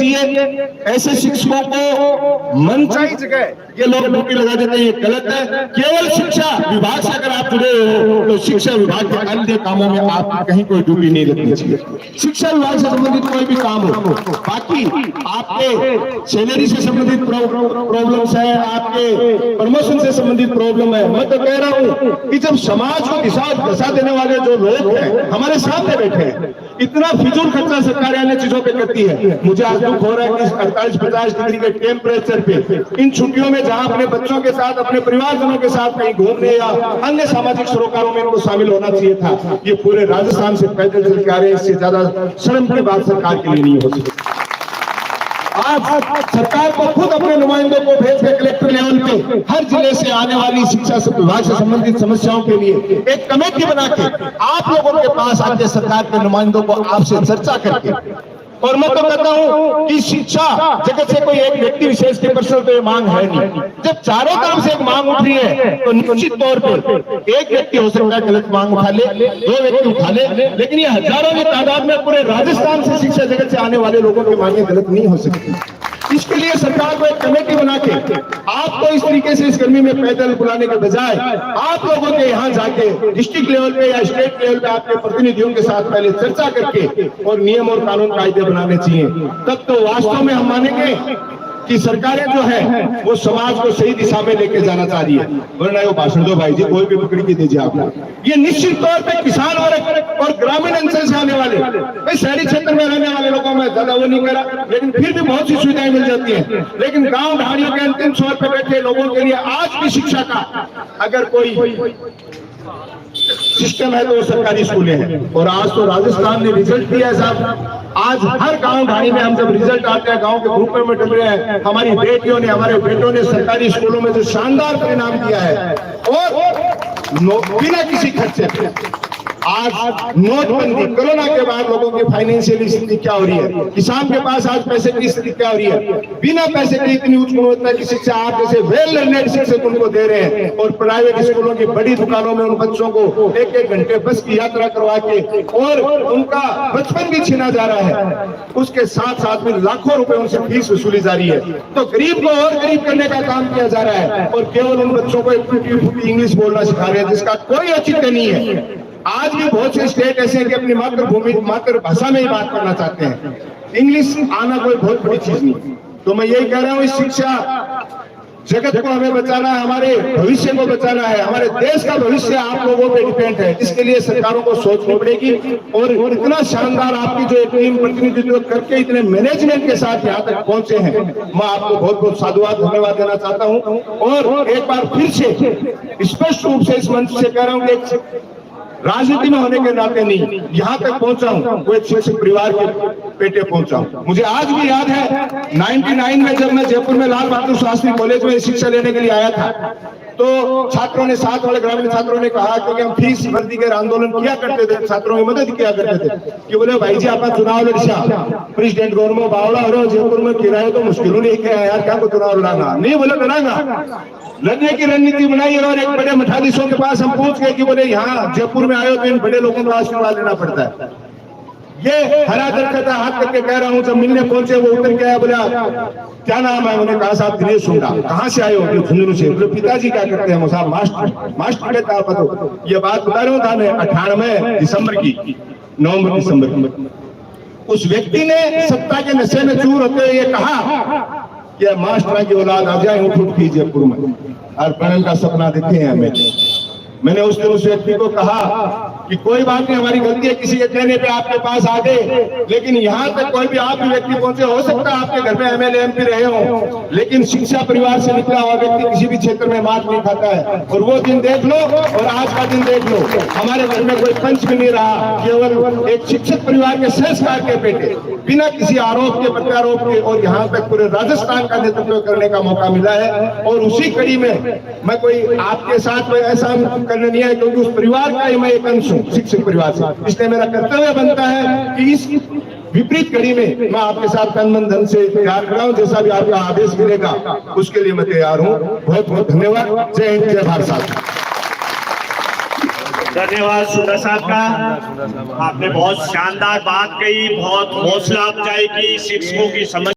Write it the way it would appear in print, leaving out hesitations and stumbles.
चाहिए। ऐसे शिक्षकों को मनचाही जगह ये लोग ड्यूटी लगा देते हैं, ये गलत है। केवल शिक्षा विभाग से अगर आप जुड़े हो तो शिक्षा विभाग के अन्य कामों में आप कहीं कोई ड्यूटी नहीं लगनी चाहिए। शिक्षा विभाग से संबंधित कोई भी काम हो, बाकी आपके सैलरी से संबंधित प्रॉब्लम्स है, आपके प्रमोशन से संबंधित प्रॉब्लम है। मैं तो कह रहा हूं कि जब समाज को दिशा देने वाले जो लोग हैं हमारे सामने बैठे हैं, इतना फिजूल खर्चा सरकार अन्य चीजों पे करती है। मुझे आज दुख हो रहा है कि 48-50 डिग्री के टेम्परेचर पे इन छुट्टियों में जहां अपने बच्चों के साथ, अपने परिवारजनों के साथ कहीं घूमने या अन्य सामाजिक सरोकारों में इनको शामिल होना चाहिए था, ये पूरे राजस्थान से पैदल चल के आ रहे हैं। इससे ज्यादा शर्म की बात सरकार के लिए नहीं हो सकती। आज सरकार को खुद अपने नुमाइंदों को भेज के कलेक्टर लेवल पे हर जिले से आने वाली शिक्षा विभाग से संबंधित समस्याओं के लिए एक कमेटी बना के आप लोगों के पास आके सरकार के नुमाइंदों को आपसे चर्चा करके, और मैं तो कहता हूं कि शिक्षा जगत से कोई एक व्यक्ति विशेष की पर्सनल तो ये मांग है नहीं। जब चारों तरफ से एक मांग उठ रही है तो निश्चित तौर पर एक व्यक्ति हो सकता है गलत मांग उठा ले, 2 व्यक्ति उठा ले, लेकिन ये हजारों की तादाद में पूरे राजस्थान से शिक्षा जगत से आने वाले लोगों की मांगे गलत नहीं हो सकती। इसके लिए सरकार को एक कमेटी बना के आपको इस तरीके से इस गर्मी में पैदल बुलाने के बजाय आप लोगों के यहाँ जाके डिस्ट्रिक्ट लेवल पे या स्टेट लेवल पे आपके प्रतिनिधियों के साथ पहले चर्चा करके और नियम और कानून कायदे बनाने चाहिए। तब तो वास्तव में हम मानेंगे कि सरकारें जो है वो समाज को सही दिशा में लेके जाना चाह रही है। वरना वो भाषण दो भाई जी, कोई भी पकड़ के दीजिए आप। ये निश्चित तौर पे किसान और ग्रामीण अंचल से आने वाले, भाई शहरी क्षेत्र में रहने वाले लोगों में ज्यादा वो नहीं करा, लेकिन फिर भी बहुत सी सुविधाएं मिल जाती हैं। लेकिन गांव ढाणियों के अंतिम छोर पे बैठे लोगों के लिए आज की शिक्षा का अगर कोई सिस्टम है तो वो सरकारी स्कूलें हैं। और आज तो राजस्थान ने रिजल्ट दिया है साहब। आज हर गांव ढाणी में हम जब रिजल्ट आते हैं, गांव के ग्रुपों में डल रहे हैं, हमारी बेटियों ने, हमारे बेटों ने सरकारी स्कूलों में जो शानदार परिणाम दिया है, और बिना किसी खर्चे पे। आज नोटबंदी, कोरोना के बाद लोगों की फाइनेंशियली स्थिति क्या हो रही है, किसान के पास आज पैसे की स्थिति क्या हो रही है, बिना पैसे की इतनी उच्च गुणवत्ता की शिक्षा आप जैसे वेल लर्नेड शिक्षक उनको दे रहे हैं। और प्राइवेट स्कूलों की बड़ी दुकानों में उन बच्चों को 1-1 घंटे बस की यात्रा करवा के और उनका बचपन भी छीना जा रहा है। उसके साथ साथ में लाखों रुपए उनसे फीस वसूली जा रही है। तो गरीब को और गरीब करने का काम किया जा रहा है और केवल उन बच्चों को टूटी-फूटी इंग्लिश बोलना सिखा रहे हैं, जिसका कोई औचित्य नहीं है। आज भी बहुत से स्टेट ऐसे हैं कि अपनी मातृभूमि, मातृभाषा में ही बात करना चाहते हैं। इंग्लिश आना कोई बहुत बड़ी चीज नहीं। तो मैं यही कह रहा हूँ, इस शिक्षा जगत को हमें बचाना है, हमारे भविष्य को बचाना है, हमारे देश का भविष्य आप लोगों पे डिपेंड है। इसके लिए सरकारों को सोचनी पड़ेगी। और इतना शानदार आपकी जो टीम प्रतिनिधित्व करके इतने मैनेजमेंट के साथ यहाँ तक पहुंचे हैं, मैं आपको बहुत बहुत साधुवाद धन्यवाद देना चाहता हूँ। और एक बार फिर से स्पष्ट रूप से इस मंच से कह रहा हूँ कि राजनीति में होने के नाते नहीं, यहाँ तक पहुंचा हूँ वो एक शिक्षक परिवार के पेटे पहुंचा हूँ। मुझे आज भी याद है 99 में जब मैं जयपुर में लाल बहादुर शास्त्री कॉलेज में शिक्षा लेने के लिए आया था, तो छात्रों ने, साथ वाले ग्रामीण छात्रों ने कहा, क्योंकि हम फीस भर्ती के आंदोलन किया करते थे, छात्रों की मदद किया करते थे, कि बोले भाई जी आप चुनाव लड़िया, प्रेसिडेंट गवर्नमेंट बावड़ा हो रहे जयपुर में, किराए तो मुश्किलों नहीं क्या यार, क्या को चुनाव लड़ाना नहीं, बोले लड़ाना। लड़ने की रणनीति बनाई और एक बड़े मठाधीशों के पास हम पूछ गए कि बोले यहाँ जयपुर में आए तो इन बड़े लोगों का आशीर्वाद लेना पड़ता है। ये हरा दरख्त हाथ करके कह रहा हूँ। जब मिलने पहुंचे वो उतर के आया, बोला क्या नाम है, उन्होंने कहा साहब दिनेश सुंडा। कहाँ से आए हो? झुंझुनू से। बोले पिताजी क्या करते हैं? साहब मास्टर कहता आप बताओ। ये बात बता रहा हूँ था 98 दिसंबर की, नवंबर दिसंबर की। उस व्यक्ति ने सत्ता के नशे में चूर होते हुए ये कहा कि मास्टर की औलाद आ जाए उठ की जयपुर में, और प्रणन का सपना देखे हैं हमें। मैंने उस दिन उस व्यक्ति को कहा कि कोई बात नहीं, हमारी गलती है, किसी के कहने पे आपके पास आ गए, लेकिन यहाँ तक कोई भी आप व्यक्ति पहुंचे, हो सकता है आपके घर में एमएलए एमपी रहे हो, लेकिन शिक्षा परिवार से निकला हुआ व्यक्ति किसी भी क्षेत्र में मात नहीं खाता है। और वो दिन देख लो और आज का दिन देख लो, हमारे घर में कोई पंच भी नहीं रहा, केवल एक शिक्षक परिवार के संस्कार के बेटे, बिना किसी आरोप के, प्रत्यारोप के, और यहाँ तक पूरे राजस्थान का नेतृत्व करने का मौका मिला है। और उसी कड़ी में मैं कोई आपके साथ कोई ऐसा करना नहीं है, क्योंकि उस परिवार का ही मैं एक अंश हूँ, शिक्षक परिवार से, इसलिए मेरा कर्तव्य बनता है कि इस विपरीत कड़ी में मैं आपके साथ तन मन धन से तैयार कर रहा हूँ। जैसा भी आपका आदेश मिलेगा उसके लिए मैं तैयार हूँ। बहुत बहुत धन्यवाद। जय हिंद, जय भारत साहब। धन्यवाद सुंदर साहब का, आपने बहुत शानदार बात कही, बहुत हौसला अफजाई की, शिक्षकों की समझ